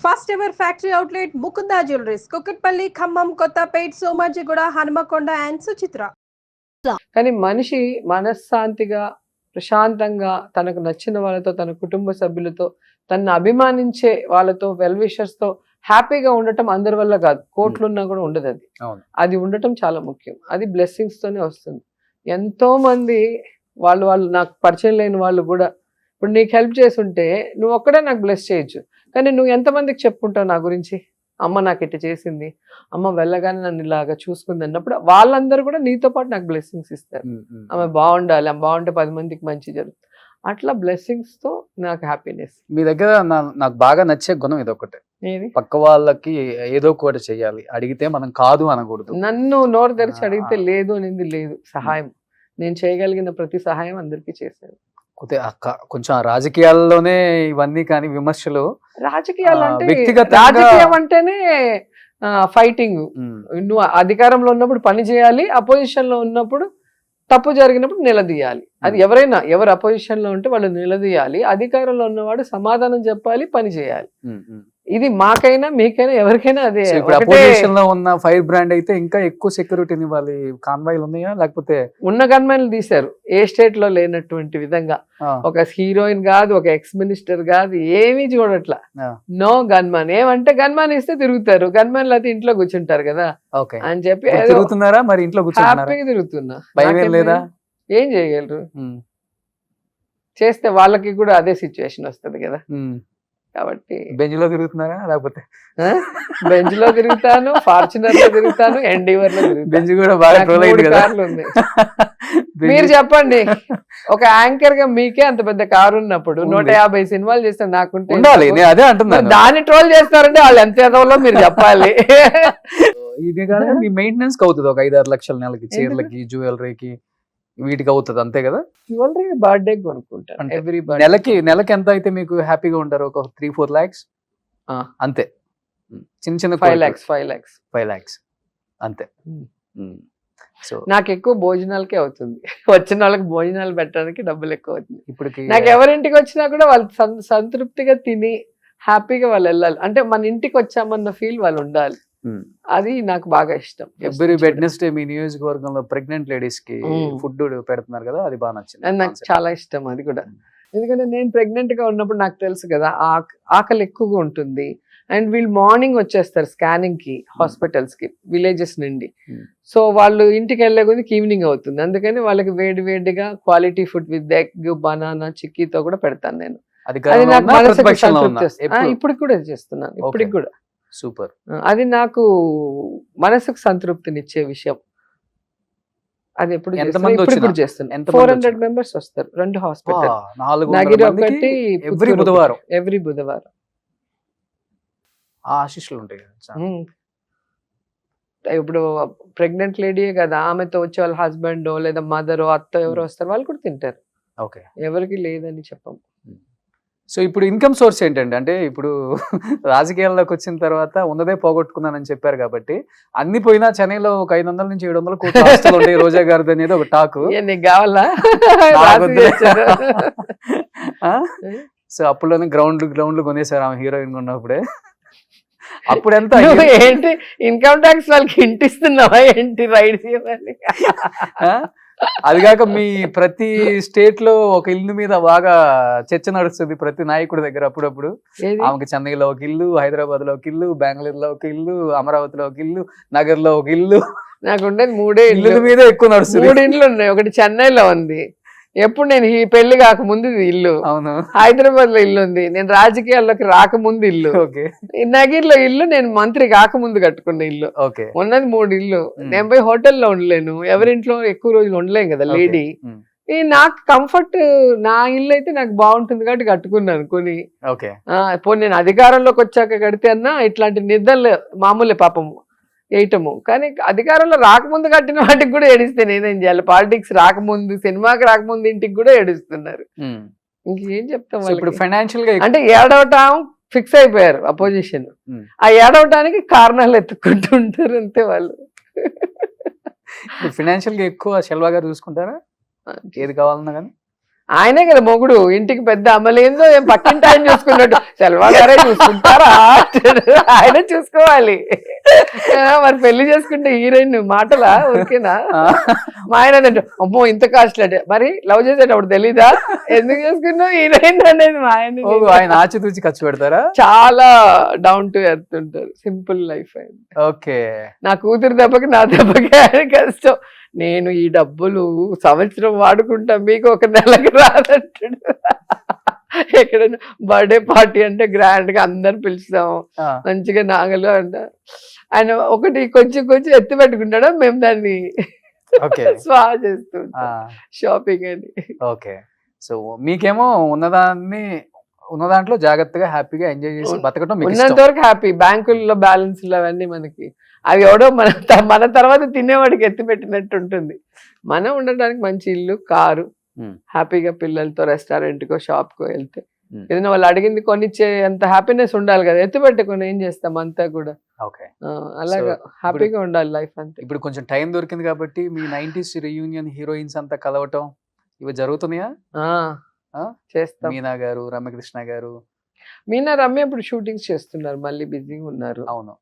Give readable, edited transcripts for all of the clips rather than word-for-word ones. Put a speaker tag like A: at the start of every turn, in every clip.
A: First ever factory outlet Mukunda jewelleries Kukatpally, Khammam, Kothapet, Somajiguda, Hanumakonda and Suchitra.
B: కానీ మనిషి మనశ్శాంతిగా ప్రశాంతంగా తనకు నచ్చిన వాళ్ళతో, తన కుటుంబ సభ్యులతో, తనను అభిమానించే వాళ్ళతో, వెల్ విషర్స్ తో హ్యాపీగా ఉండటం అందరి వల్ల కాదు. కోట్లున్నా కూడా ఉండదు అది. అది ఉండటం చాలా ముఖ్యం. అది బ్లెస్సింగ్స్ తోనే వస్తుంది. ఎంతో మంది వాళ్ళు నాకు పరిచయం లేని వాళ్ళు కూడా ఇప్పుడు నీకు హెల్ప్ చేసి ఉంటే నువ్వు ఒక్కడే నాకు బ్లెస్ చేయొచ్చు, కానీ నువ్వు ఎంతమందికి చెప్పుకుంటావు నా గురించి? అమ్మ నాకు ఇట్లా చేసింది, అమ్మ వెళ్ళగానే నన్ను ఇలాగా చూసుకుంది అన్నప్పుడు వాళ్ళందరూ కూడా నీతో పాటు నాకు బ్లెస్సింగ్స్ ఇస్తారు. ఆమె బాగుండాలి, ఆమె బాగుంటే 10 మందికి మంచి జరుగుతుంది. అట్లా బ్లెస్సింగ్స్ తో నాకు హ్యాపీనెస్.
C: మీ దగ్గర నాకు బాగా నచ్చే గుణం ఇది ఒకటే, పక్క వాళ్ళకి ఏదో ఒకటి చెయ్యాలి, అడిగితే మనం కాదు అనకూడదు.
B: నన్ను నోరు తెరిచి అడిగితే లేదు అనేది లేదు. సహాయం, నేను చేయగలిగిన ప్రతి సహాయం అందరికీ చేశాను.
C: కొంచెం రాజకీయాల్లోనే ఇవన్నీ కానీ విమర్శలు,
B: రాజకీయాలు అంటే
C: వ్యక్తిగతంగా
B: రాజకీయం అంటేనే ఫైటింగ్. నువ్వు అధికారంలో ఉన్నప్పుడు పని చేయాలి, అపోజిషన్ లో ఉన్నప్పుడు తప్పు జరిగినప్పుడు నిలదీయాలి. అది ఎవరైనా, ఎవరు అపోజిషన్ లో ఉంటే వాళ్ళు నిలదీయాలి, అధికారంలో ఉన్నవాడు సమాధానం చెప్పాలి, పని చేయాలి. ఇది మాకైనా మీకైనా ఎవరికైనా అదే.
C: అపోజిషన్ లో ఉన్న ఫైర్ బ్రాండ్ అయితే ఇంకా ఎక్కువ సెక్యూరిటీని ఇవ్వాలి. కాన్వాయ్లు ఉన్నాయా? లేకపోతే
B: ఉన్న గన్మెన్లు తీశారు ఏ స్టేట్ లో లేనటువంటి విధంగా. ఒక హీరోయిన్ కాదు, ఒక ఎక్స్ మినిస్టర్ కాదు, ఏమీ చూడట్లా. నో గన్మాన్. ఏమంటే గన్మాన్ ఇస్తే తిరుగుతారు, గన్మాన్లు అయితే ఇంట్లో కూర్చుంటారు కదా అని చెప్పి
C: తిరుగుతున్నారా? మరి ఇంట్లో
B: హ్యాపీగా తిరుగుతున్నా.
C: భయం లేదా?
B: ఏం చేయగలరు? చేస్తే వాళ్ళకి కూడా అదే సిచ్యువేషన్ వస్తుంది కదా. కాబట్టి
C: బెంచ్ లో తిరుగుతున్నారా? లేకపోతే
B: బెంచ్ లో తిరుగుతాను, ఫార్చునర్ లో తిరుగుతాను, ఎన్డీవర్ లో తిరుగుతాను.
C: బెంచ్ కూడా బాగా ట్రోల్ అయింది కదా.
B: మీరు చెప్పండి, ఒక యాంకర్ గా మీకే అంత పెద్ద కారు ఉన్నప్పుడు 150 సినిమాలు చేస్తే నాకుంటే
C: ఉండాలి. నేను అదే అంటున్నాను,
B: దాన్ని ట్రోల్ చేస్తారంటే వాళ్ళు ఎంత ఎదవలో మీరు చెప్పాలి.
C: ఇది కానీ మీ మెయింటెనెన్స్ అవుతుంది ఒక 5-6 లక్షల నెలకి, చీరలకి, జ్యువెలరీకి, వీటికి అవుతుంది అంతే కదా.
B: జ్యువెలరీ బర్త్డే కొనుక్కుంటాను ఎవ్రీ
C: నెలకి ఎంత అయితే మీకు హ్యాపీగా ఉంటారు? ఒక 3-4 lakhs అంతే. చిన్న
B: 5 lakhs
C: అంతే. సో
B: నాకు ఎక్కువ భోజనాలకే అవుతుంది. వచ్చిన వాళ్ళకి భోజనాలు పెట్టడానికి డబ్బులు ఎక్కువ అవుతుంది.
C: ఇప్పటికి
B: నాకు ఎవరింటికి వచ్చినా కూడా వాళ్ళు సంతృప్తిగా తిని హ్యాపీగా వాళ్ళు వెళ్ళాలి. అంటే మన ఇంటికి వచ్చామన్న ఫీల్ వాళ్ళు ఉండాలి. అది నాకు బాగా ఇష్టం.
C: ఎవ్రీ వెడ్నెస్డే మీ నియోజకవర్గంలో ప్రెగ్నెంట్ లేడీస్ కి ఫుడ్ పెడుతున్నారు కదా, అది బాగా నచ్చింది.
B: నాకు చాలా ఇష్టం అది కూడా. ఎందుకంటే నేను ప్రెగ్నెంట్ గా ఉన్నప్పుడు నాకు తెలుసు కదా ఆకలి ఎక్కువగా ఉంటుంది. అండ్ వీళ్ళు మార్నింగ్ వచ్చేస్తారు స్కానింగ్ కి హాస్పిటల్స్ కి, విలేజెస్ నుండి. సో వాళ్ళు ఇంటికి వెళ్ళే కొద్దికి ఈవినింగ్ అవుతుంది. అందుకని వాళ్ళకి వేడిగా quality food with egg, banana, చిక్కీతో కూడా పెడతాను నేను. అది నాకు మనసుకి సంతృప్తి. ఇప్పటికి కూడా చేస్తున్నాను, ఇప్పటికి కూడా.
C: సూపర్.
B: అది నాకు మనసుకు సంతృప్తినిచ్చే విషయం. అది ఎప్పుడు చేస్తున్నాను. 400 members వస్తారు 2 హాస్పిటల్, నగిరి ఒకటి, ఎవ్రీ బుధవారం.
C: ఆశీస్సులు ఉంటాయి.
B: ఇప్పుడు ప్రెగ్నెంట్ లేడీయే కదా, ఆమెతో వచ్చే వాళ్ళ హస్బెండ్ లేదా మదర్, అత్త ఎవరు వస్తారు, వాళ్ళు కూడా తింటారు.
C: ఓకే,
B: ఎవరికి లేదని చెప్పము.
C: సో ఇప్పుడు ఇన్కమ్ సోర్స్ ఏంటండి? అంటే ఇప్పుడు రాజకీయాల్లోకి వచ్చిన తర్వాత ఉన్నదే పోగొట్టుకున్నానని చెప్పారు కాబట్టి, అన్ని పోయినా చెన్నైలో ఒక 500 నుంచి 700 కోట్ల ఆస్తులు ఉంటాయి రోజా గారిది అనేది ఒక టాక్.
B: నీకు కావాలా?
C: సో అప్పుడులోనే గ్రౌండ్లు కొనేసారు ఆమె హీరోయిన్ ఉన్నప్పుడే. అప్పుడు ఎంత
B: ఏంటి ఇన్కమ్ ట్యాక్స్ వాళ్ళకి ఇంటిస్తున్నావా ఏంటి రైడ్ చేయాలి?
C: అది కాక మీ ప్రతి స్టేట్ లో ఒక ఇల్లు మీద బాగా చర్చ నడుస్తుంది ప్రతి నాయకుడి దగ్గర. అప్పుడప్పుడు ఆమెకి చెన్నైలో ఒక ఇల్లు, హైదరాబాద్ లో ఒక ఇల్లు, బెంగళూరులో ఒక ఇల్లు, అమరావతిలో ఒక ఇల్లు, నగర్ లో ఒక ఇల్లు.
B: నాకు ఉండేది 3
C: ఇల్లు మీద ఎక్కువ నడుస్తుంది.
B: 3 ఇండ్లు ఉన్నాయి. ఒకటి చెన్నైలో ఉంది, ఎప్పుడు నేను ఈ పెళ్లి కాకముందు ఇల్లు.
C: అవును.
B: హైదరాబాద్ లో ఇల్లు ఉంది, నేను రాజకీయాల్లోకి రాకముందు ఇల్లు. నగిరిలో ఇల్లు నేను మంత్రి కాకముందు కట్టుకున్న ఇల్లు. ఉన్నది 3 ఇల్లు. నేను పోయి హోటల్లో ఉండలేను, ఎవరింట్లో ఎక్కువ రోజులు ఉండలేను కదా లేడీ. నాకు కంఫర్ట్, నా ఇల్లు అయితే నాకు బాగుంటుంది కాబట్టి కట్టుకున్నాను కొని. పోనీ నేను అధికారంలోకి వచ్చాక కడితే అన్నా ఇట్లాంటి నిద్రలు మామూలే పాపము వేయటము. కానీ అధికారంలో రాకముందు కట్టిన వాటికి కూడా ఏడిస్తే నేనేం చేయాలి? పాలిటిక్స్ రాకముందు, సినిమాకి రాకముందు ఇంటికి కూడా ఏడుస్తున్నారు. ఇంకేం చెప్తాం?
C: ఇప్పుడు ఫైనాన్షియల్ గా
B: అంటే ఏడవటం ఫిక్స్ అయిపోయారు అపోజిషన్. ఆ ఏడవటానికి కారణాలు ఎత్తుకుంటూ ఉంటారు అంతే వాళ్ళు.
C: ఫైనాన్షియల్ గా ఎక్కువ శెల్వా గారు చూసుకుంటారా? ఏది కావాలన్నా కానీ
B: ఆయనే కదా మొగుడు, ఇంటికి పెద్ద అమలేందో ఏం పక్కింటి ఆయన చూసుకున్నట్టు సెల్వా గారే చూసుకుంటారా ఆయన చూసుకోవాలి. మరి పెళ్లి చేసుకుంటే హీరోయిన్ మాటలా ఊరికేనా? మా ఆయన అంటే అమ్మో ఇంత కాస్ట్లీ అంటే, మరి లవ్ చేసేటప్పుడు తెలీదా ఎందుకు చేసుకున్నావు హీరోయిన్ అనేది? మా
C: ఆయన ఆచితూచి ఖర్చు పెడతారా?
B: చాలా డౌన్ టు ఎర్త్ ఉంటారు, సింపుల్ లైఫ్ అయింది.
C: ఓకే.
B: నా కూతురు దెబ్బకి నా దెబ్బకి ఆయన కష్టం. నేను ఈ డబ్బులు సంవత్సరం వాడుకుంటా, మీకు ఒక నెలకు రాదంటాడు. ఎక్కడైనా బర్త్డే పార్టీ అంటే గ్రాండ్ గా అందరు పిలుస్తాం, మంచిగా నాగలు అంట. ఆయన ఒకటి కొంచెం కొంచెం ఎత్తి పెట్టుకుంటాడు, మేము దాన్ని స్వా చేస్తూ షాపింగ్ అని.
C: ఓకే. సో మీకేమో ఉన్న దాంట్లో జాగ్రత్తగా హ్యాపీగా ఎంజాయ్ చేసి బతకటం
B: ఉన్నంత వరకు హ్యాపీ. బ్యాంకుల్లో బ్యాలెన్స్లు అవన్నీ మనకి అవి ఎవడో మన తర్వాత తినేవాడికి ఎత్తి పెట్టినట్టు ఉంటుంది. మనం ఉండడానికి మంచి ఇల్లు, కారు, హ్యాపీగా పిల్లలతో రెస్టారెంట్ కో షాప్ కో వెళ్తే ఏదైనా వాళ్ళు అడిగింది కొనిచ్చే అంత హ్యాపీనెస్ ఉండాలి కదా. ఎత్తి పెట్టుకుని ఏం చేస్తాం అంతా కూడా. అలాగా హ్యాపీగా ఉండాలి లైఫ్ అంతా.
C: ఇప్పుడు కొంచెం టైం దొరికింది కాబట్టి మీ 90s రీయూనియన్ హీరోయిన్స్ అంతా కలవటం ఇవి జరుగుతున్నాయా?
B: చేస్తాం.
C: మీనా గారు, రమ్యకృష్ణ గారు.
B: మీనా రమ్య ఇప్పుడు షూటింగ్స్ చేస్తున్నారు, మళ్ళీ బిజీగా ఉన్నారు.
C: అవును,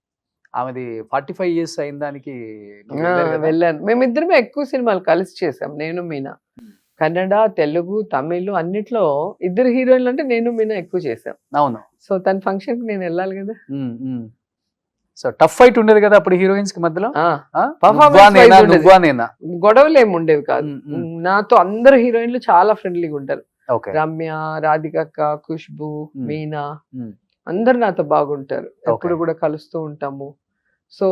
C: ఆమెది 45 years అయిన దానికి
B: వెళ్ళాను. మేమిద్దరమే ఎక్కువ సినిమాలు కలిసి చేసాం, నేను మీనా. కన్నడ, తెలుగు, తమిళ్ అన్నిట్లో ఇద్దరు హీరోయిన్లు అంటే నేను మీనా ఎక్కువ చేసాం.
C: అవును.
B: సో తన ఫంక్షన్ కి నేను వెళ్ళాలి కదా.
C: సో టఫ్ ఫైట్ ఉండేది కదా అప్పుడు హీరోయిన్స్ కి మధ్యలో.
B: గొడవలు ఏమి ఉండేవి కాదు. నాతో అందరు హీరోయిన్లు చాలా ఫ్రెండ్లీగా ఉంటారు. రమ్య, రాధికక్క, ఖుష్బు, మీనా అందరు నాతో బాగుంటారు. ఎప్పుడు కూడా కలుస్తూ ఉంటాము. సో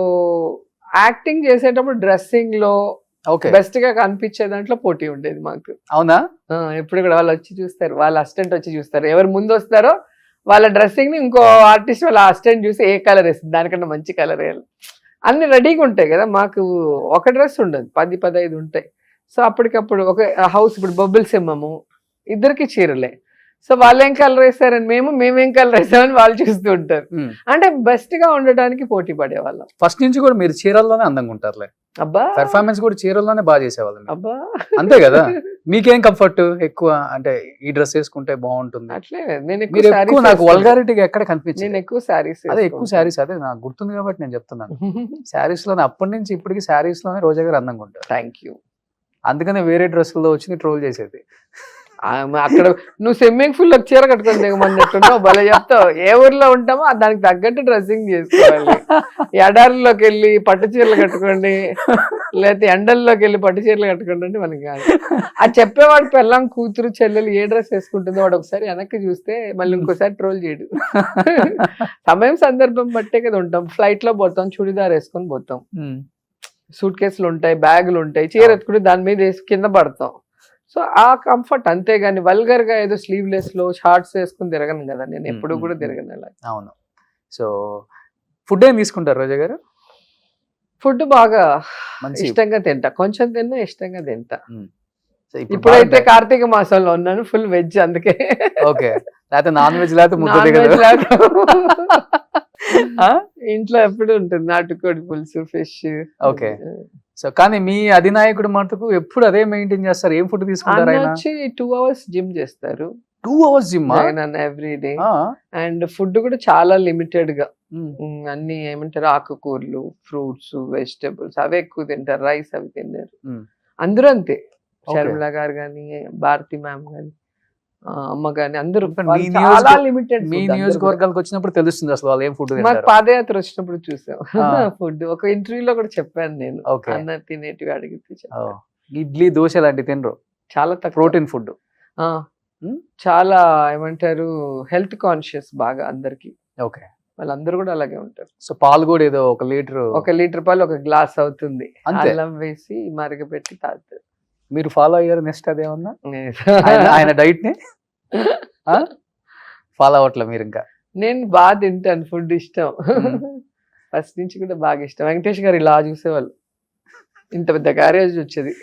B: యాక్టింగ్ చేసేటప్పుడు డ్రెస్సింగ్ లో బెస్ట్ గా కనిపించే దాంట్లో పోటీ ఉండేది మాకు.
C: అవునా?
B: ఎప్పుడు కూడా వాళ్ళు వచ్చి చూస్తారు, వాళ్ళ అసిస్టెంట్ వచ్చి చూస్తారు, ఎవరు ముందు వస్తారో వాళ్ళ డ్రెస్సింగ్ ని ఇంకో ఆర్టిస్ట్ వాళ్ళ అసిస్టెంట్ చూసి ఏ కలర్ వేస్తుంది, దానికన్నా మంచి కలర్ వేయాలి. అన్ని రెడీగా ఉంటాయి కదా, మాకు ఒక డ్రెస్ ఉండదు, 10-15 ఉంటాయి. సో అప్పటికప్పుడు ఒక హౌస్, ఇప్పుడు బొబ్బిల్ సింహము ఇద్దరికి చీరలే. సో వాళ్ళు ఏం కలర్ వేస్తారని మేమేం కలర్ వేస్తామని వాళ్ళు చూస్తూ ఉంటారు. అంటే బెస్ట్ గా ఉండడానికి పోటీ పడేవాళ్ళం.
C: ఫస్ట్ నుంచి కూడా మీరు చీరల్లోనే అందంగా ఉంటారులే.
B: అబ్బా,
C: పెర్ఫార్మెన్స్ కూడా చీరల్లోనే బాగా చేసేవాళ్ళం.
B: అబ్బా,
C: అంతే కదా. మీకేం కంఫర్ట్ ఎక్కువ అంటే ఈ డ్రెస్ వేసుకుంటే బాగుంటుంది
B: అట్లే?
C: నాకు వల్గారిటీగా ఎక్కడ కనిపించింది.
B: నేను ఎక్కువ శారీస్,
C: అదే ఎక్కువ శారీస్, అదే నాకు గుర్తుంది కాబట్టి నేను చెప్తున్నాను. శారీస్ లోనే అప్పటి నుంచి ఇప్పటికి శారీస్ లోనే రోజా గారు అందంగా ఉంటారు.
B: Thank you.
C: అందుకనే వేరే డ్రెస్సుల్లో వచ్చి ట్రోల్ చేసేది.
B: అక్కడ నువ్వు స్విమ్మింగ్ పూల్ లో చీర కట్టుకొని దిగమన్నట్టున్నావు, భలే చెప్తావు. ఏ ఊర్లో ఉంటామో దానికి తగ్గట్టు డ్రెస్సింగ్ చేసుకోవాలి. ఎడారిలోకి వెళ్ళి పట్టు చీరలు కట్టుకోండి, లేకపోతే ఎండల్లోకి వెళ్ళి పట్టు చీరలు కట్టుకోండి అంటే మనకి కాదు. అది చెప్పేవాడు పెళ్ళాం, కూతురు, చెల్లెలు ఏ డ్రెస్ వేసుకుంటుందో వాడు ఒకసారి వెనక్కి చూస్తే మళ్ళీ ఇంకోసారి ట్రోల్ చేయడు. సమయం సందర్భం బట్టే కదా ఉంటాం. ఫ్లైట్ లో పోతాం, చుడిదార్ వేసుకొని పోతాం, సూట్ కేసులు ఉంటాయి, బ్యాగులు ఉంటాయి, చీర ఎత్తుకుంటే దాని మీద వేసి కింద పడతాం. సో ఆ కంఫర్ట్, అంతేగాని వల్గర్ గా ఏదో స్లీవ్లెస్ లో షార్ట్స్ వేసుకుని తిరగను కదా నేను, ఎప్పుడు కూడా తిరగను అలా.
C: అవును. సో ఫుడ్ ఏం తీసుకుంటారు రోజా గారు?
B: ఫుడ్ బాగా ఇష్టంగా తింటా, కొంచెం తిన్నా ఇష్టంగా తింటా. ఇప్పుడైతే కార్తీక మాసంలో ఉన్నాను, ఫుల్ వెజ్, అందుకే.
C: ఓకే. లేకపోతే నాన్ వెజ్ లేకపోతే
B: ఇంట్లో ఎప్పుడు ఉంటుంది నాటుకోడి పులుసు, ఫిష్.
C: ఓకే. సో కానీ మీ అధినాయకుడు మటుకు ఎప్పుడు అదే మెయింటైన్ చేస్తారు. ఏం ఫుడ్ తీసుకుంటారు? ఆయన
B: వచ్చి 2 hours జిమ్ చేస్తారు.
C: 2 hours gym
B: every day. And food కూడా చాలా లిమిటెడ్ గా, అన్ని ఏమంటారు ఆకుకూరలు, ఫ్రూట్స్, వెజిటబుల్స్ అవే ఎక్కువ తింటారు. రైస్ అవి తిన్నారు అందరూ అంతే. శర్మిల గారు గాని, భారతి మ్యామ్ గాని, అమ్మ గాని అందరూ చాలా లిమిటెడ్.
C: మీ నియోజకవర్గాలకు వచ్చినప్పుడు తెలుస్తుంది అసలు వాళ్ళు ఏం ఫుడ్.
B: మాకు పాదయాత్ర వచ్చినప్పుడు చూసాం ఫుడ్. ఒక ఇంటర్వ్యూలో కూడా చెప్పాను నేను, అన్న తినేటివి అడిగితే
C: ఇడ్లీ, దోశ లాంటివి తినరు,
B: చాలా తక్కువ.
C: ప్రోటీన్ ఫుడ్,
B: చాలా ఏమంటారు హెల్త్ కాన్షియస్ బాగా అందరికి.
C: ఓకే.
B: వాళ్ళందరూ కూడా అలాగే ఉంటారు.
C: సో పాలు కూడా ఏదో 1 లీటర్
B: పాలు 1 గ్లాస్ అవుతుంది, అల్లం వేసి మరగబెట్టి తాగుతారు.
C: మీరు ఫాలో అయ్యారు నెక్స్ట్ అదేమన్నా ఆయన డైట్ ని? ఫాలో అవట్లే మీరు? ఇంకా
B: నేను బాగా తింటాను, ఫుడ్ ఇష్టం ఫస్ట్ నుంచి కూడా బాగా ఇష్టం. వెంకటేష్ గారు ఇలా చూసేవాళ్ళు, ఇంత పెద్ద క్యారేజ్ వచ్చేది,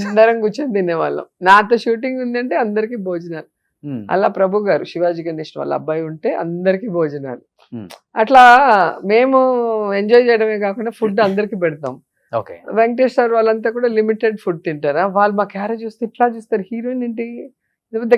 B: అందరం కూర్చొని తినేవాళ్ళం. నాతో షూటింగ్ ఉందంటే అందరికి భోజనాలు. అలా ప్రభు గారు, శివాజీ గణేష్ వాళ్ళ అబ్బాయి ఉంటే అందరికి భోజనాలు. అట్లా మేము ఎంజాయ్ చేయడమే కాకుండా ఫుడ్ అందరికి పెడతాం.
C: ఓకే.
B: వెంకటేష్ సార్ వాళ్ళంతా కూడా లిమిటెడ్ ఫుడ్ తింటారా, వాళ్ళు మా క్యారేజ్ చూస్తే ఇట్లా చూస్తారు, హీరోయిన్ ఏంటి